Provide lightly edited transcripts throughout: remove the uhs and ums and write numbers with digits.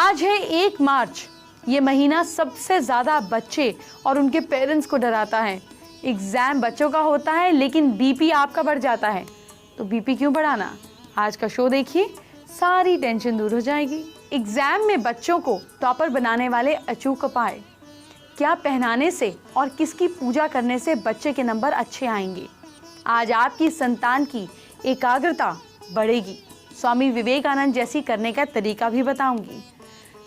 आज है 1 मार्च। ये महीना सबसे ज्यादा बच्चे और उनके पेरेंट्स को डराता है। एग्जाम बच्चों का होता है लेकिन बीपी आपका बढ़ जाता है। तो बीपी क्यों बढ़ाना? आज का शो देखिए, सारी टेंशन दूर हो जाएगी। एग्जाम में बच्चों को टॉपर बनाने वाले अचूक उपाय, क्या पहनाने से और किसकी पूजा करने से बच्चे के नंबर अच्छे आएंगे। आज आपकी संतान की एकाग्रता बढ़ेगी। स्वामी विवेकानंद जैसी करने का तरीका भी बताऊंगी।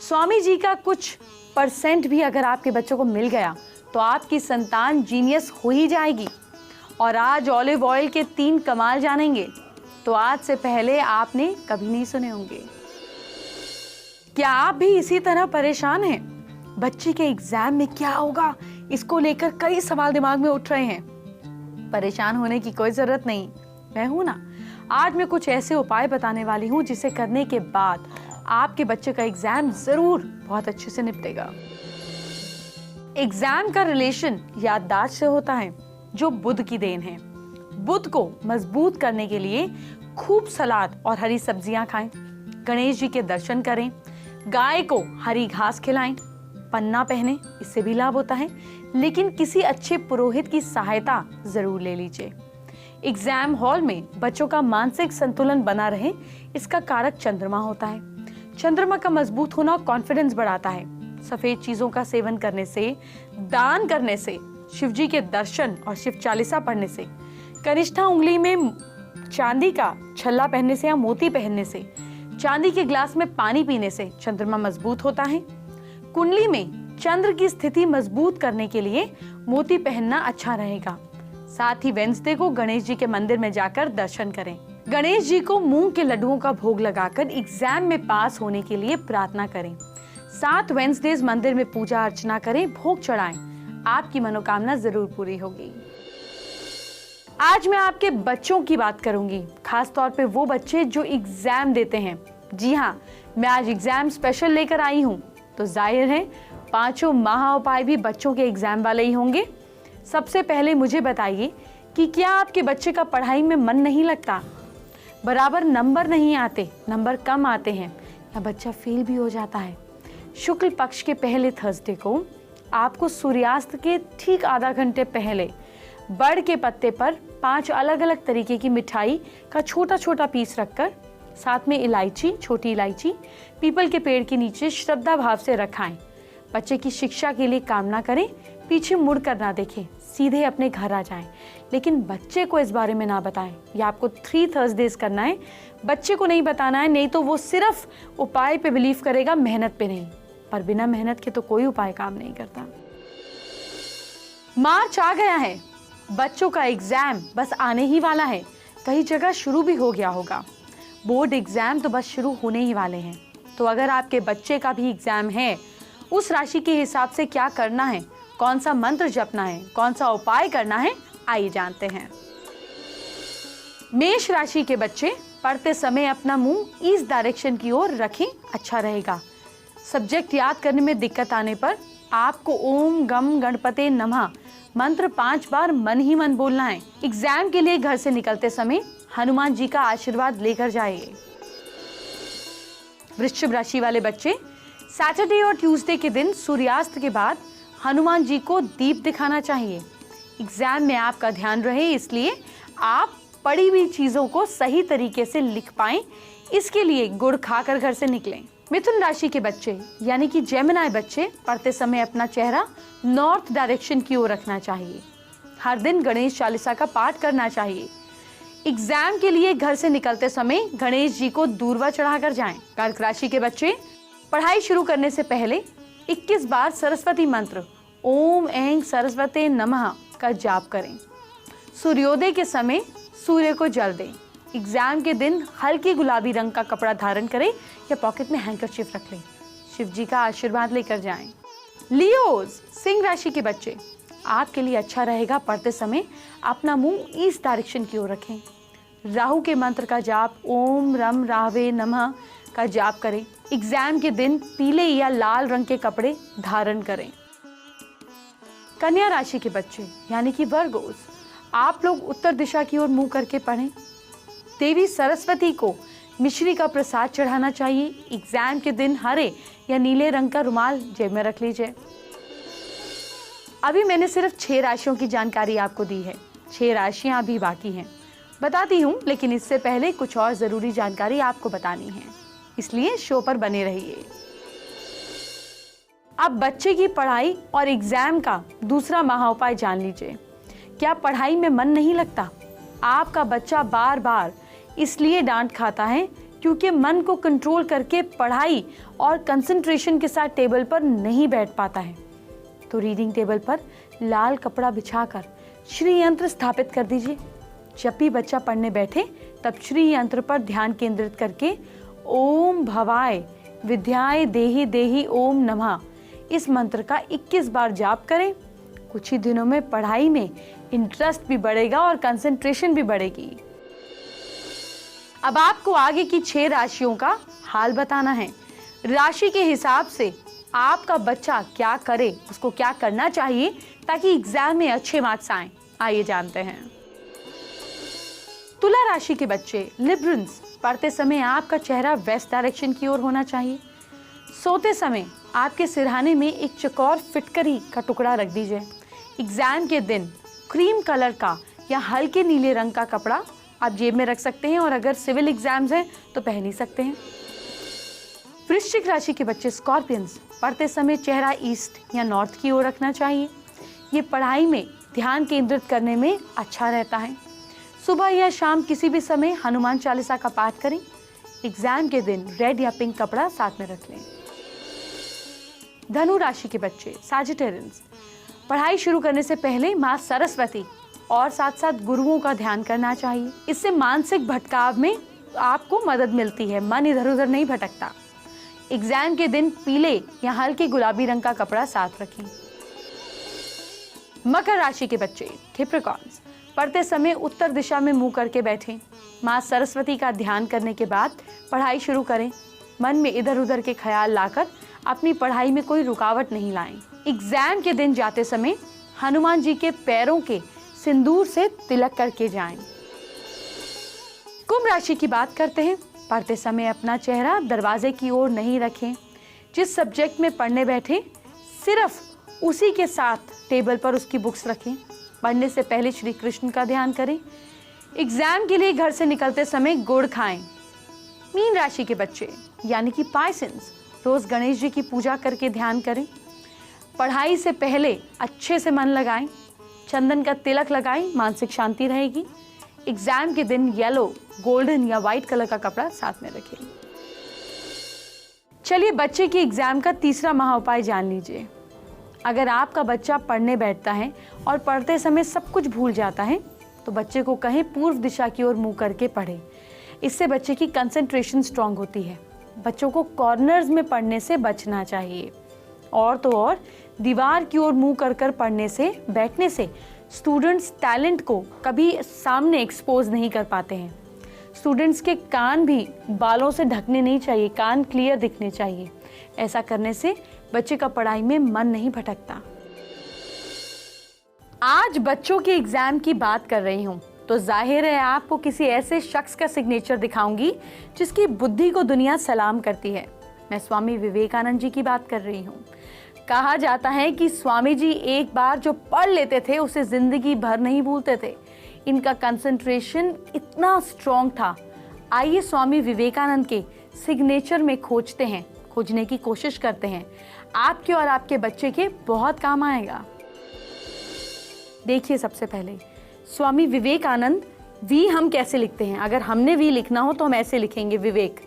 स्वामी जी का कुछ % भी अगर आपके बच्चों को मिल गया तो आपकी संतान जीनियस हो ही जाएगी। और आज ऑलिव ऑयल के 3 कमाल जानेंगे तो आज से पहले आपने कभी नहीं सुने होंगे। क्या आप भी इसी तरह परेशान हैं? बच्चे के एग्जाम में क्या होगा, इसको लेकर कई सवाल दिमाग में उठ रहे हैं। परेशान होने की कोई जरूरत नहीं, मैं हूं ना। आज मैं कुछ ऐसे उपाय बताने वाली हूं जिसे करने के बाद आपके बच्चे का एग्जाम जरूर बहुत अच्छे से निपटेगा। एग्जाम का रिलेशन याददाश्त से होता है, जो बुध की देन है। बुध को मजबूत करने के लिए खूब सलाद और हरी सब्जियां खाएं, गणेश जी के दर्शन करें, गाय को हरी घास खिलाएं, पन्ना पहने, इससे भी लाभ होता है। लेकिन किसी अच्छे पुरोहित की सहायता जरूर ले लीजिए। एग्जाम हॉल में बच्चों का मानसिक संतुलन बना रहे, इसका कारक चंद्रमा होता है। चंद्रमा का मजबूत होना कॉन्फिडेंस बढ़ाता है। सफेद चीजों का सेवन करने से, दान करने से, शिव जी के दर्शन और शिव चालीसा पढ़ने से, कनिष्ठा उंगली में चांदी का छल्ला पहनने से या मोती पहनने से, चांदी के ग्लास में पानी पीने से चंद्रमा मजबूत होता है। कुंडली में चंद्र की स्थिति मजबूत करने के लिए मोती पहनना अच्छा रहेगा। साथ ही वेडनेसडे को गणेश जी के मंदिर में जाकर दर्शन करें। गणेश जी को मूंग के लड्डुओं का भोग लगाकर एग्जाम में पास होने के लिए प्रार्थना करें। 7 वेडनेसडेज मंदिर में पूजा अर्चना करें, भोग चढ़ाएं, आपकी मनोकामना जरूर पूरी होगी। आज मैं आपके बच्चों की बात करूंगी, खास तौर पे वो बच्चे जो एग्जाम देते हैं। जी हाँ, मैं आज एग्जाम स्पेशल लेकर आई हूँ, तो जाहिर है 5 महा उपाय भी बच्चों के एग्जाम वाले ही होंगे। सबसे पहले मुझे बताइए कि क्या आपके बच्चे का पढ़ाई में मन नहीं लगता, बराबर नंबर नहीं आते, नंबर कम आते हैं, या बच्चा फेल भी हो जाता है। शुक्ल पक्ष के पहले थर्सडे को आपको सूर्यास्त के ठीक आधा घंटे पहले बड़ के पत्ते पर 5 अलग अलग तरीके की मिठाई का छोटा छोटा पीस रखकर, साथ में इलायची, छोटी इलायची, पीपल के पेड़ के नीचे श्रद्धा भाव से रखाएं। बच्चे की शिक्षा के लिए कामना करें, पीछे मुड़ कर ना देखें, सीधे अपने घर आ जाएं। लेकिन बच्चे को इस बारे में ना बताएं। यह आपको 3 थर्सडेज करना है, बच्चे को नहीं बताना है, नहीं तो वो सिर्फ उपाय पे बिलीव करेगा, मेहनत पे नहीं। पर बिना मेहनत के तो कोई उपाय काम नहीं करता। मार्च आ गया है, बच्चों का एग्जाम बस आने ही वाला है। कई जगह शुरू भी हो गया होगा। बोर्ड एग्जाम तो बस शुरू होने ही वाले हैं। तो अगर आपके बच्चे का भी एग्जाम है, उस राशि के हिसाब से क्या करना है, कौन सा मंत्र जपना है, कौन सा उपाय करना है, आइए जानते हैं। मेष राशि के बच्चे पढ़ते समय अपना मुंह ईस्ट डायरेक्शन की ओर रखें, अच्छा रहेगा। सब्जेक्ट याद करने में दिक्कत आने पर आपको ओम गम गणपते नमः मंत्र 5 बार मन ही मन बोलना है। एग्जाम के लिए घर से निकलते समय हनुमान जी का आशीर्वाद लेकर जाइए। वृश्चिक राशि वाले बच्चे सैटरडे और ट्यूसडे के दिन सूर्यास्त के बाद हनुमान जी को दीप दिखाना चाहिए। एग्जाम में आपका ध्यान रहे, इसलिए आप पढ़ी हुई चीजों को सही तरीके से लिख पाएं, इसके लिए गुड़ खाकर घर से निकलें। मिथुन राशि के बच्चे यानी कि जेमिनी बच्चे पढ़ते समय अपना चेहरा नॉर्थ डायरेक्शन की ओर रखना चाहिए। हर दिन गणेश चालीसा का पाठ करना चाहिए। एग्जाम के लिए घर से निकलते समय गणेश जी को दूर्वा चढ़ाकर जाएं। कर्क राशि के बच्चे पढ़ाई शुरू करने से पहले 21 बार सरस्वती मंत्र ओम ऐं सरस्वते नमः का जाप करें। सूर्योदय के समय सूर्य को जल दें। एग्जाम के दिन हल्के गुलाबी रंग का कपड़ा धारण करें या पॉकेट में हैंकरचीफ रख लें। शिव जी का आशीर्वाद लेकर जाएं। लियोज सिंह राशि के बच्चे, आपके लिए अच्छा रहेगा पढ़ते समय अपना मुंह ईस्ट डायरेक्शन की ओर रखें। राहु के मंत्र का जाप ओम रम राहवे नमः का जाप करें। एग्जाम के दिन पीले या लाल रंग के कपड़े धारण करें। कन्या राशि के बच्चे यानी कि वर्गोस, आप लोग उत्तर दिशा की ओर मुंह करके पढ़ें। देवी सरस्वती को मिश्री का प्रसाद चढ़ाना चाहिए। एग्जाम के दिन हरे या नीले रंग का रुमाल जेब में रख लीजिए। अभी मैंने सिर्फ 6 राशियों की जानकारी आपको दी है, 6 राशियां अभी बाकी हैं, बताती हूँ, लेकिन इससे पहले कुछ और जरूरी जानकारी आपको बतानी है, इसलिए शो पर बने रहिए। अब बच्चे की पढ़ाई और एग्जाम का दूसरा महाउपाय जान लीजिए। क्या पढ़ाई में मन नहीं लगता? आपका बच्चा बार बार इसलिए डांट खाता है क्योंकि मन को कंट्रोल करके पढ़ाई और कंसंट्रेशन के साथ टेबल पर नहीं बैठ पाता है। तो रीडिंग टेबल पर लाल कपड़ा बिछाकर श्री यंत्र स्थापित कर दीजिए। जब भी बच्चा पढ़ने बैठे तब श्री यंत्र पर ध्यान केंद्रित करके ओम भवाय विद्याय देहि देहि ओम नमः इस मंत्र का 21 बार जाप करें। कुछ ही दिनों में पढ़ाई में इंटरेस्ट भी बढ़ेगा और कंसंट्रेशन भी बढ़ेगी। अब आपको आगे की 6 राशियों का हाल बताना है। राशि के हिसाब से आपका बच्चा क्या करे, उसको क्या करना चाहिए ताकि एग्जाम में अच्छे मार्क्स आए, आइए जानते हैं। तुला राशि के बच्चे लिब्रन्स, पढ़ते समय आपका चेहरा वेस्ट डायरेक्शन की ओर होना चाहिए। सोते समय आपके सिरहाने में एक चौकोर फिटकरी का टुकड़ा रख दीजिए। एग्जाम के दिन क्रीम कलर का या हल्के नीले रंग का कपड़ा आप जेब में रख सकते हैं और अगर सिविल एग्जाम्स हैं तो पहन ही सकते हैं। वृश्चिक राशि के बच्चे स्कॉर्पियंस, पढ़ते समय चेहरा ईस्ट या नॉर्थ की ओर रखना चाहिए। ये पढ़ाई में ध्यान केंद्रित करने में अच्छा रहता है। सुबह या शाम किसी भी समय हनुमान चालीसा का पाठ करें। एग्जाम के दिन रेड या पिंक कपड़ा साथ में रख लें। धनु राशि के बच्चे सैजिटेरियंस, पढ़ाई शुरू करने से पहले माँ सरस्वती और साथ साथ गुरुओं का ध्यान करना चाहिए। इससे मानसिक भटकाव में आपको मदद मिलती है, मन इधर उधर नहीं भटकता। एग्जाम के दिन पीले या हल्के गुलाबी रंग का कपड़ा साथ रखें। मकर राशि के बच्चे कैप्रिकॉर्न्स, पढ़ते समय उत्तर दिशा में मुंह करके बैठें। माँ सरस्वती का ध्यान करने के बाद पढ़ाई शुरू करें। मन में इधर उधर के ख्याल लाकर अपनी पढ़ाई में कोई रुकावट नहीं लाएं। एग्जाम के दिन जाते समय हनुमान जी के पैरों के सिंदूर से तिलक करके जाएं। कुंभ राशि की बात करते हैं। पढ़ते समय अपना चेहरा दरवाजे की ओर नहीं रखें। जिस सब्जेक्ट में पढ़ने बैठे सिर्फ उसी के साथ टेबल पर उसकी बुक्स रखें। पढ़ने से पहले श्री कृष्ण का ध्यान करें। एग्जाम के लिए घर से निकलते समय गुड़ खाएं। मीन राशि के बच्चे यानी कि पाइसेंस, रोज गणेश जी की पूजा करके ध्यान करें। पढ़ाई से पहले अच्छे से मन लगाएं। चंदन का तिलक लगाएं, मानसिक शांति रहेगी। एग्जाम के दिन येलो, गोल्डन या व्हाइट कलर का कपड़ा साथ में रखें। चलिए बच्चे के एग्जाम का तीसरा महाउपाय जान लीजिए। अगर आपका बच्चा पढ़ने बैठता है और पढ़ते समय सब कुछ भूल जाता है तो बच्चे को कहें पूर्व दिशा की ओर मुंह करके पढ़े। इससे बच्चे की कंसंट्रेशन स्ट्रांग होती है। बच्चों को कॉर्नर्स में पढ़ने से बचना चाहिए। और तो और दीवार की ओर मुंह कर कर पढ़ने से, बैठने से स्टूडेंट्स टैलेंट को कभी सामने एक्सपोज नहीं कर पाते हैं। स्टूडेंट्स के कान भी बालों से ढकने नहीं चाहिए, कान क्लियर दिखने चाहिए। ऐसा करने से बच्चे का पढ़ाई में मन नहीं भटकता। आज बच्चों के एग्जाम की बात कर रही हूँ तो जाहिर है आपको किसी ऐसे शख्स का सिग्नेचर दिखाऊंगी जिसकी बुद्धि को दुनिया सलाम करती है। मैं स्वामी विवेकानंद जी की बात कर रही हूँ। कहा जाता है कि स्वामी जी एक बार जो पढ़ लेते थे उसे जिंदगी भर नहीं भूलते थे। इनका कंसंट्रेशन इतना स्ट्रॉन्ग था। आइए स्वामी विवेकानंद के सिग्नेचर में खोजने की कोशिश करते हैं। आपके और आपके बच्चे के बहुत काम आएगा। देखिए सबसे पहले स्वामी विवेकानंद, वी हम कैसे लिखते हैं? अगर हमने वी लिखना हो तो हम ऐसे लिखेंगे विवेक,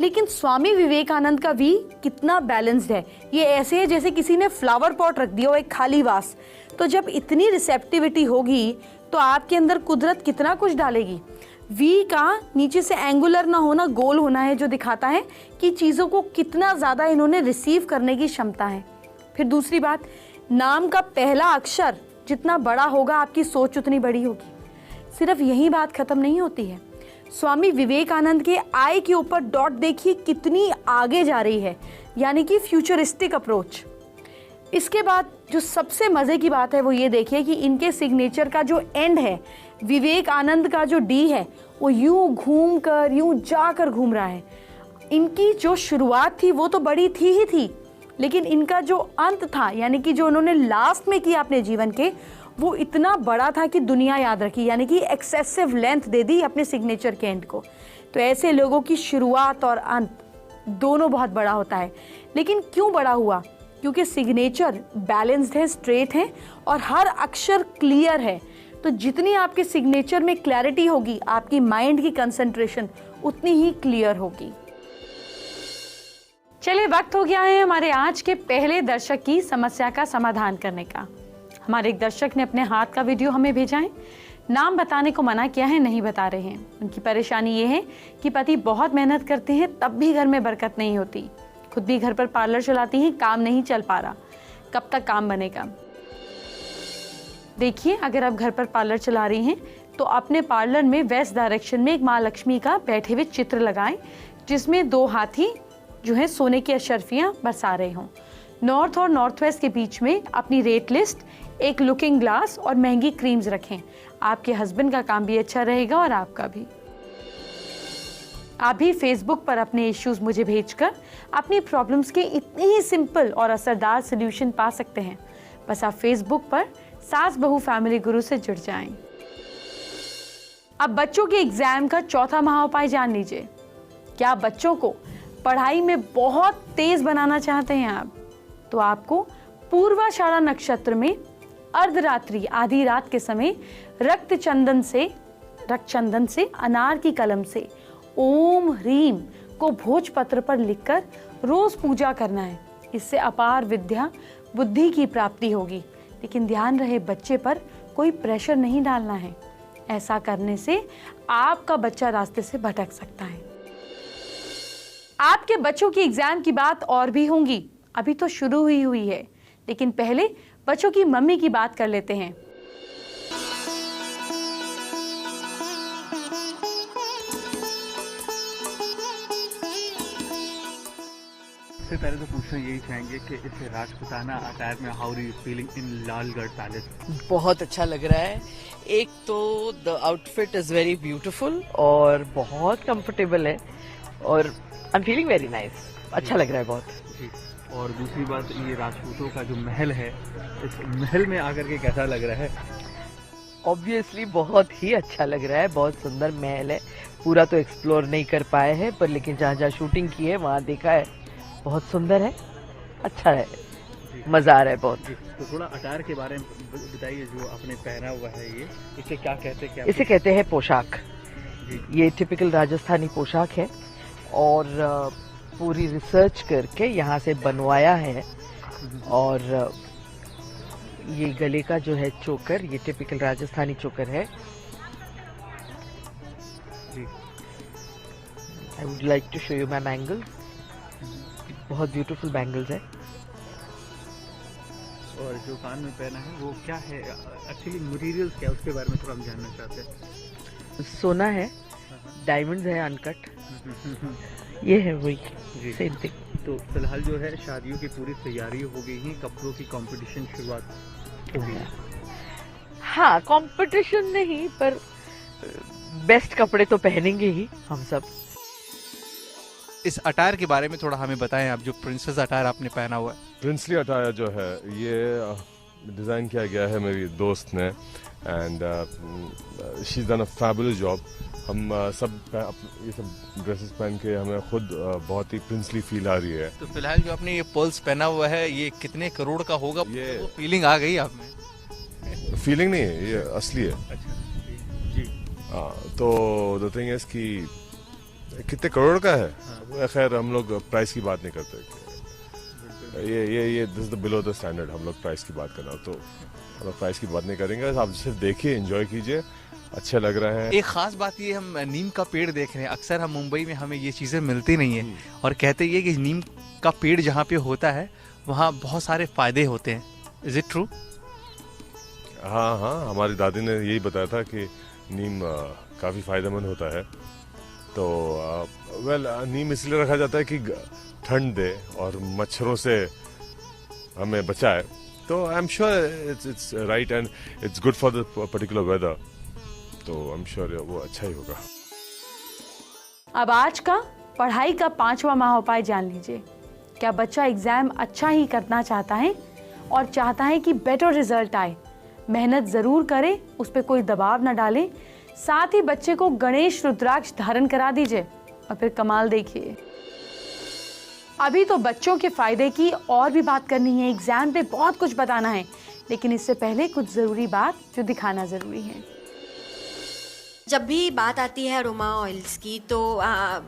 लेकिन स्वामी विवेकानंद का वी कितना बैलेंस्ड है। ये ऐसे है जैसे किसी ने फ्लावर पॉट रख दिया हो, एक खाली वास। तो जब इतनी रिसेप्टिविटी होगी तो आपके अंदर कुदरत कितना कुछ डालेगी। वी का नीचे से एंगुलर ना होना, गोल होना है, जो दिखाता है कि चीज़ों को कितना ज़्यादा इन्होंने रिसीव करने की क्षमता है। फिर दूसरी बात, नाम का पहला अक्षर जितना बड़ा होगा आपकी सोच उतनी बड़ी होगी। सिर्फ यही बात खत्म नहीं होती है। स्वामी विवेकानंद के आई के ऊपर डॉट देखिए कितनी आगे जा रही है, यानी कि फ्यूचरिस्टिक अप्रोच। इसके बाद जो सबसे मज़े की बात है वो ये देखिए कि इनके सिग्नेचर का जो एंड है, विवेकानंद का जो डी है, वो यूं घूम कर यूं जाकर घूम रहा है। इनकी जो शुरुआत थी वो तो बड़ी थी ही थी, लेकिन इनका जो अंत था, यानी कि जो उन्होंने लास्ट में किया अपने जीवन के, वो इतना बड़ा था कि दुनिया याद रखी, यानी कि एक्सेसिव लेंथ दे दी अपने सिग्नेचर के एंड को। तो ऐसे लोगों की शुरुआत और अंत दोनों बहुत बड़ा होता है। लेकिन क्यों बड़ा हुआ? क्योंकि सिग्नेचर बैलेंस्ड है, स्ट्रेट है और हर अक्षर क्लियर है। तो जितनी आपके सिग्नेचर में क्लैरिटी होगी, आपकी माइंड की कंसंट्रेशन उतनी ही क्लियर होगी। चलिए, वक्त हो गया है हमारे आज के पहले दर्शक की समस्या का समाधान करने का। हमारे एक दर्शक ने अपने हाथ का वीडियो हमें भेजा है। नाम बताने को मना किया है, नहीं बता रहे हैं। उनकी परेशानी ये है कि पति बहुत मेहनत करते हैं, तब भी घर में बरकत नहीं होती। खुद भी घर पर पार्लर चलाती हैं, काम नहीं चल पा रहा। कब तक काम बनेगा? देखिए, अगर आप घर पर पार्लर चला रही हैं तो अपने पार्लर में वेस्ट डायरेक्शन में एक माँ लक्ष्मी का बैठे हुए चित्र लगाएं, जिसमें 2 हाथी जो है सोने की अशर्फियाँ बरसा रहे हों। नॉर्थ और नॉर्थ वेस्ट के बीच में अपनी रेट लिस्ट, एक लुकिंग ग्लास और महंगी क्रीम्स रखें। आपके हस्बैंड का काम भी अच्छा रहेगा और आपका भी। आप भी फेसबुक पर अपने इश्यूज मुझे भेजकर अपनी प्रॉब्लम्स के इतने ही सिंपल और असरदार सोल्यूशन पा सकते हैं। बस आप फेसबुक पर सास बहू फैमिली गुरु से जुड़ जाएं। अब बच्चों के एग्जाम का चौथा महाउपाय जान लीजिए। क्या बच्चों को पढ़ाई में बहुत तेज बनाना चाहते हैं आप? तो आपको पूर्वाषाढ़ा नक्षत्र में अर्धरात्रि आधी रात के समय रक्त चंदन से अनार की कलम से ओम ह्रीम को भोजपत्र पर लिखकर रोज पूजा करना है। इससे अपार विद्या बुद्धि की प्राप्ति होगी। लेकिन ध्यान रहे, बच्चे पर कोई प्रेशर नहीं डालना है। ऐसा करने से आपका बच्चा रास्ते से भटक सकता है। आपके बच्चों की एग्जाम की बात और भी होंगी, अभी तो शुरू हुई है। लेकिन पहले बच्चों की मम्मी की बात कर लेते हैं। सबसे पहले तो पूछना यही चाहेंगे कि इस राजपूताना अटायर में how are you feeling in Lalgarh palace? बहुत अच्छा लग रहा है। एक तो the outfit is very beautiful और बहुत कंफर्टेबल है और I am feeling very nice. अच्छा लग रहा है बहुत जी। और दूसरी बात, ये राजपूतों का जो महल है, इस महल में आकर के कैसा लग रहा है? ऑब्वियसली बहुत ही अच्छा लग रहा है। बहुत सुंदर महल है। पूरा तो एक्सप्लोर नहीं कर पाए हैं, पर लेकिन जहाँ जहाँ शूटिंग की है वहाँ देखा है। बहुत सुंदर है, अच्छा है, मजा आ रहा है बहुत। तो थोड़ा अटायर के बारे में बताइए, जो आपने पहना हुआ है ये, इसे क्या कहते हैं? इसे कहते हैं पोशाक। ये टिपिकल राजस्थानी पोशाक है और पूरी रिसर्च करके यहाँ से बनवाया है। और ये गले का जो है चोकर, ये टिपिकल राजस्थानी चोकर है। I would like to show you my bangles. बहुत ब्यूटीफुल बैंगल्स है। और जो कान में पहना है वो क्या है एक्चुअली, मटेरियल्स क्या है उसके बारे में थोड़ा हम जानना चाहते हैं। सोना है, डायमंड्स है अनकट। ये है वही सेम थिंग। तो फिलहाल जो है शादियों की पूरी तैयारी हो गई है, कपड़ों की कंपटीशन शुरुआत हो गई है। हाँ, कंपटीशन नहीं, पर बेस्ट कपड़े तो पहनेंगे ही हम सब। इस अटायर के बारे में थोड़ा हमें बताएं, आप जो प्रिंसेस अटायर आपने पहना हुआ है। प्रिंसली अटायर जो है ये डिज़ाइन किया गया है मेरी दोस्त ने, and she is done a fabulous job. हम सब ये सब ड्रेसेस पहन के हमें खुद बहुत ही प्रिंसली फील आ रही है। तो फिलहाल जो आपने ये पर्ल्स पहना हुआ है, ये कितने करोड़ का होगा? ये वो फीलिंग आ गई आप में? फीलिंग नहीं है, ये असली है। अच्छा जी। तो द थिंग इज कि कितने करोड़ का है, खैर हम लोग प्राइस की बात नहीं करते। ये this is the below the standard. हम लोग प्राइस की बात करना, तो हम लोग प्राइस की बात नहीं करेंगे। आप सिर्फ देखिए, एंजॉय कीजिए, अच्छे लग रहे हैं। एक खास बात ये, हम नीम का पेड़ देख रहे हैं। अक्सर हम मुंबई में हमें ये चीजें मिलती नहीं है, और कहते ये कि नीम का पेड़ जहाँ पे होता है वहाँ बहुत सारे फायदे होते हैं। Is it true? हाँ, हमारी दादी ने यही बताया था कि नीम काफ़ी फायदेमंद होता है। तो नीम इसलिए रखा जाता है कि ठंड दे और मच्छरों से हमें बचाए, तो I am sure it's right and it's good for the particular weather, तो आई एम श्योर वो अच्छा ही होगा। अब आज का पढ़ाई का 5वां माह उपाय जान लीजिए। क्या बच्चा एग्जाम अच्छा ही करना चाहता है और चाहता है कि बेटर रिजल्ट आए, मेहनत जरूर करे, उस पर कोई दबाव ना डाले, साथ ही बच्चे को गणेश रुद्राक्ष धारण करा दीजिए और फिर कमाल देखिए। अभी तो बच्चों के फायदे की और भी बात करनी है, एग्जाम पे बहुत कुछ बताना है, लेकिन इससे पहले कुछ जरूरी बात जो दिखाना जरूरी है। जब भी बात आती है अरोमा ऑयल्स की तो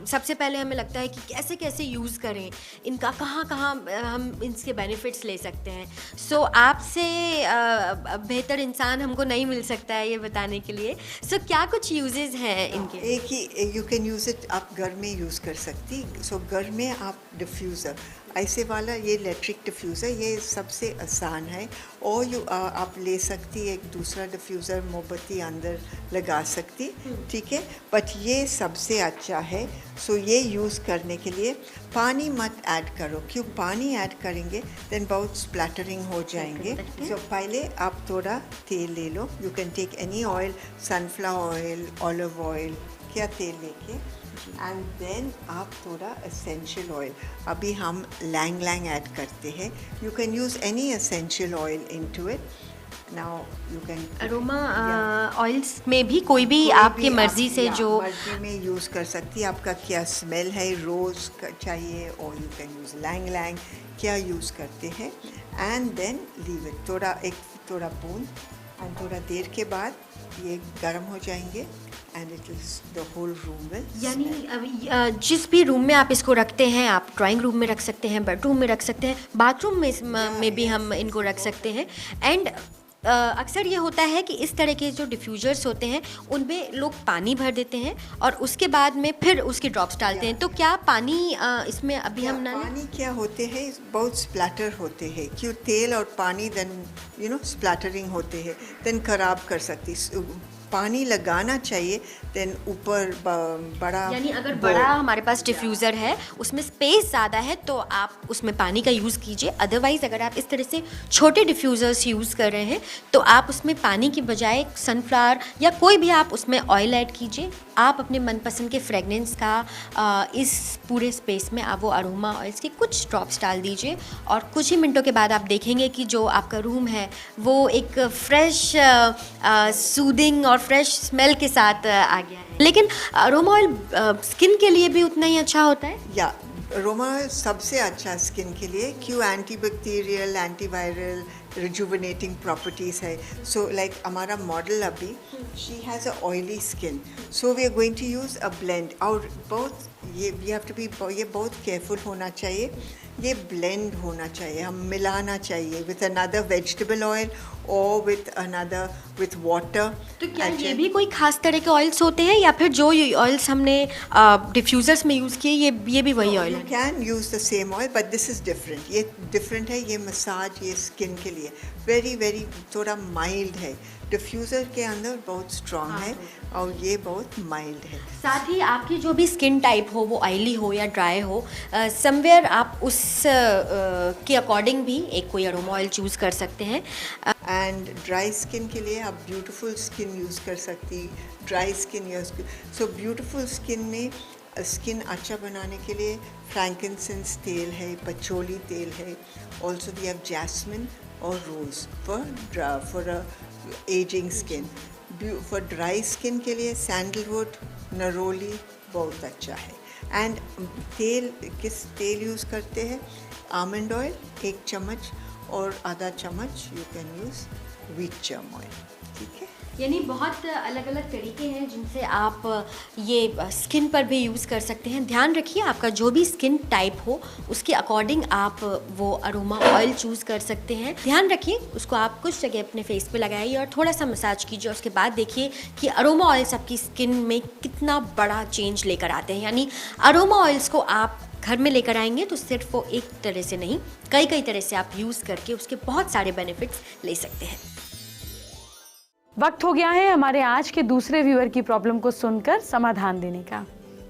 सबसे पहले हमें लगता है कि कैसे कैसे यूज़ करें इनका, कहाँ कहाँ हम इसके बेनिफिट्स ले सकते हैं। सो आपसे बेहतर इंसान हमको नहीं मिल सकता है ये बताने के लिए। सो क्या कुछ यूजेस हैं इनके? एक ही यू कैन यूज़ इट, आप घर में यूज़ कर सकती। सो घर में आप डिफ्यूज़र ऐसे वाला, ये इलेक्ट्रिक डिफ्यूज़र, ये सबसे आसान है। और आप ले सकती एक दूसरा डिफ्यूज़र मोमबत्ती अंदर लगा सकती, ठीक है, बट ये सबसे अच्छा है। सो ये यूज़ करने के लिए पानी मत ऐड करो, क्यों पानी ऐड करेंगे देन बहुत स्प्लैटरिंग हो जाएंगे। सो पहले आप थोड़ा तेल ले लो, you can take any oil, sunflower oil, olive oil, क्या तेल लेके, एंड देन आप थोड़ा एसेंशियल ऑयल, अभी हम लैंग लैंग ऐड करते हैं, you can use any essential oil into it. Now you can aroma oils में भी कोई भी आपकी मर्ज़ी से जो मर्जी में यूज़ कर सकती है। आपका क्या स्मेल है, रोज़ का चाहिए, और यू कैन यूज़ लैंग लैंग, क्या यूज़ करते हैं, एंड देन लीव इट, थोड़ा बूंद, एंड थोड़ा देर के बाद ये गर्म हो जाएंगे and it is the whole room will. यानी जिस भी रूम में आप इसको रखते हैं, आप ड्राइंग रूम में रख सकते हैं, बेडरूम में रख सकते हैं, बाथरूम में भी हम इनको रख सकते हैं। एंड अक्सर ये होता है कि इस तरह के जो डिफ्यूज़र्स होते हैं उनमें लोग पानी भर देते हैं और उसके बाद में फिर उसके ड्रॉप्स डालते हैं। तो क्या पानी इसमें अभी हम ना पानी क्या होते हैं, बहुत स्प्लैटर होते हैं, क्यों तेल और पानी देन स्प्लैटरिंग होते हैं, देन खराब कर सकती। पानी लगाना चाहिए, देन ऊपर बड़ा, यानी अगर बड़ा हमारे पास डिफ्यूज़र है, उसमें स्पेस ज़्यादा है, तो आप उसमें पानी का यूज़ कीजिए। अदरवाइज़ अगर आप इस तरह से छोटे डिफ्यूज़र्स यूज़ कर रहे हैं तो आप उसमें पानी की बजाय सनफ्लावर या कोई भी आप उसमें ऑयल ऐड कीजिए। आप अपने मनपसंद के फ्रेगनेंस का इस पूरे स्पेस में आप वो अरोमा ऑयल्स के कुछ ड्रॉप्स डाल दीजिए और कुछ ही मिनटों के बाद आप देखेंगे कि जो आपका रूम है वो एक फ्रेश सूदिंग और फ्रेश स्मेल के साथ आ गया है। लेकिन अरोमा ऑयल स्किन के लिए भी उतना ही अच्छा होता है? या अरोमा ऑयल सबसे अच्छा स्किन के लिए, क्यों एंटीबैक्टीरियल, एंटीवायरल, रिजुविनेटिंग प्रॉपर्टीज़ है। सो लाइक हमारा मॉडल अभी, she has a oily skin, so we are going to use a blend, और बहुत ये वी हैव टू बी, ये बहुत केयरफुल होना चाहिए, ये ब्लेंड होना चाहिए, हम मिलाना चाहिए विथ अनदर वेजिटेबल ऑयल और विथ वाटर। तो क्या ये भी कोई खास तरह के ऑयल्स होते हैं या फिर जो ऑयल्स हमने डिफ्यूज़र्स में यूज़ किए ये भी वही ऑयल है? You can use the same oil but this is different, ये डिफरेंट है, ये मसाज, ये स्किन के लिए वेरी थोड़ा माइल्ड है। डिफ्यूज़र के अंदर बहुत स्ट्रॉन्ग है और ये बहुत माइल्ड है। साथ ही आपकी जो भी स्किन टाइप हो, वो ऑयली हो या ड्राई हो, समवेयर आप उस के अकॉर्डिंग भी एक कोई अरोमा ऑयल चूज़ कर सकते हैं। एंड ड्राई स्किन के लिए आप ब्यूटीफुल स्किन यूज़ कर सकती, dry skin use. So beautiful skin में स्किन अच्छा बनाने के लिए फ्रैंकिनसेंस तेल है, पचोली तेल है, ऑल्सो वी हैव जैस्मिन और rose for ageing skin. For dry skin के लिए सैंडलवुड, नरोली बहुत अच्छा है। एंड किस तेल यूज़ करते हैं? आमंड ऑयल 1 चम्मच और आधा चम्मच you can use wheat germ oil, ठीक है। यानी बहुत अलग अलग तरीके हैं जिनसे आप ये स्किन पर भी यूज़ कर सकते हैं। ध्यान रखिए आपका जो भी स्किन टाइप हो उसके अकॉर्डिंग आप वो अरोमा ऑयल चूज़ कर सकते हैं। ध्यान रखिए उसको आप कुछ जगह अपने फेस पे लगाइए और थोड़ा सा मसाज कीजिए। उसके बाद देखिए कि अरोमा ऑयल्स आपकी स्किन में कितना बड़ा चेंज लेकर आते हैं। यानी अरोमा ऑयल्स को आप घर में लेकर आएंगे तो सिर्फ वो एक तरह से नहीं, कई तरह से आप यूज़ करके उसके बहुत सारे बेनिफिट्स ले सकते हैं। वक्त हो गया है हमारे आज के दूसरे व्यूअर की प्रॉब्लम को सुनकर समाधान देने का।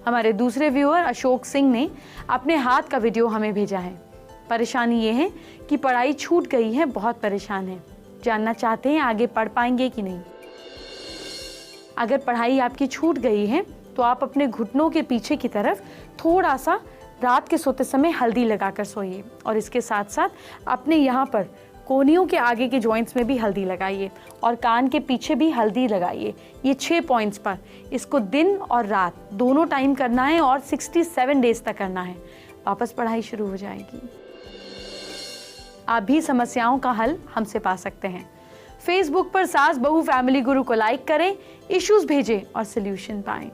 हमारे दूसरे व्यूअर अशोक सिंह ने अपने हाथ का वीडियो हमें भेजा है। परेशानी ये है कि पढ़ाई छूट गई है, बहुत परेशान है, जानना चाहते हैं आगे पढ़ पाएंगे कि नहीं। अगर पढ़ाई आपकी छूट गई है तो आप अपने घुटनों के पीछे की तरफ थोड़ा सा रात के सोते समय हल्दी लगाकर सोइए और इसके साथ साथ अपने यहाँ पर कोहनियों के आगे के जॉइंट्स में भी हल्दी लगाइए और कान के पीछे भी हल्दी लगाइए। ये 6 पॉइंट्स पर इसको दिन और रात दोनों टाइम करना है और 67 डेज तक करना है। वापस पढ़ाई शुरू हो जाएगी। आप भी समस्याओं का हल हमसे पा सकते हैं। फेसबुक पर सास बहू फैमिली गुरु को लाइक करें, इश्यूज भेजें और सोल्यूशन पाएं।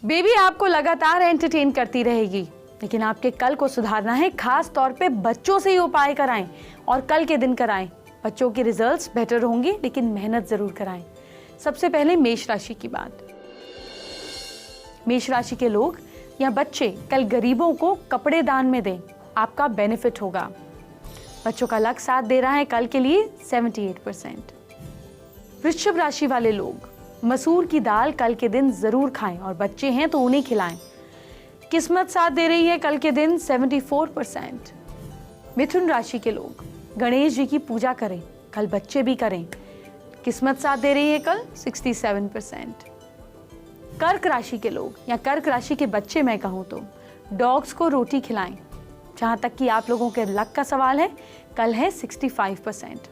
बेबी आपको लगातार एंटरटेन करती रहेगी, लेकिन आपके कल को सुधारना है। खास तौर पे बच्चों से ही उपाय कराएं और कल के दिन कराएं। बच्चों के रिजल्ट्स बेटर होंगे, लेकिन मेहनत जरूर कराएं। सबसे पहले मेष राशि की बात। मेष राशि के लोग या बच्चे कल गरीबों को कपड़े दान में दें, आपका बेनिफिट होगा। बच्चों का लक साथ दे रहा है कल के लिए 78%। वृश्चिक राशि वाले लोग मसूर की दाल कल के दिन जरूर खाएं और बच्चे हैं तो उन्हें खिलाएं। किस्मत साथ दे रही है कल के दिन 74%। मिथुन राशि के लोग गणेश जी की पूजा करें, कल बच्चे भी करें। किस्मत साथ दे रही है कल 67%। कर्क राशि के लोग या कर्क राशि के बच्चे मैं कहूँ तो डॉग्स को रोटी खिलाएं। जहां तक कि आप लोगों के लक का सवाल है, कल है 65%।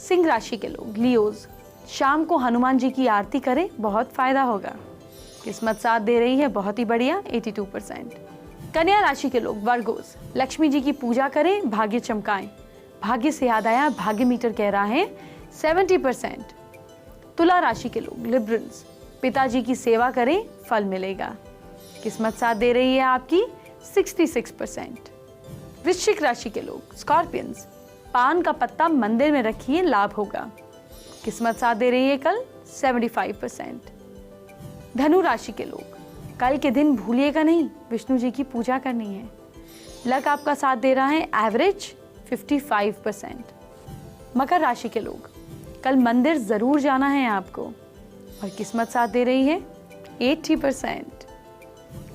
सिंह राशि के लोग लियोज शाम को हनुमान जी की आरती करें, बहुत फायदा होगा। किस्मत साथ दे रही है बहुत ही बढ़िया 82%। कन्या राशि के लोग वर्गोस लक्ष्मी जी की पूजा करें, भाग्य चमकाएं। भाग्य से याद आया, भाग्य मीटर कह रहा है 70%। तुला राशि के लोग लिबरल्स पिताजी की सेवा करें, फल मिलेगा। किस्मत साथ दे रही है आपकी 66%। वृश्चिक राशि के लोग स्कॉर्पियंस पान का पत्ता मंदिर में रखिए, लाभ होगा। किस्मत साथ दे रही है कल 75%। धनु राशि के लोग कल के दिन भूलिएगा नहीं, विष्णु जी की पूजा करनी है। लक आपका साथ दे रहा है एवरेज 55%। मकर राशि के लोग कल मंदिर जरूर जाना है आपको और किस्मत साथ दे रही है 80%।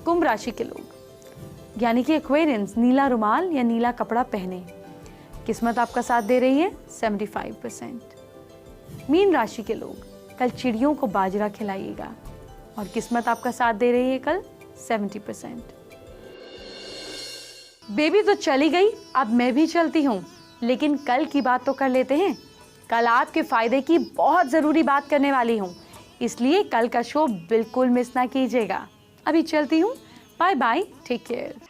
कुंभ राशि के लोग यानी कि एक्वेरियंस नीला रुमाल या नीला कपड़ा पहने। किस्मत आपका साथ दे रही है 75%। मीन राशि के लोग कल चिड़ियों को बाजरा खिलाइएगा और किस्मत आपका साथ दे रही है कल 70%। बेबी तो चली गई, अब मैं भी चलती हूँ, लेकिन कल की बात तो कर लेते हैं। कल आपके फायदे की बहुत जरूरी बात करने वाली हूँ, इसलिए कल का शो बिल्कुल मिस ना कीजिएगा। अभी चलती हूँ, बाय बाय, टेक केयर।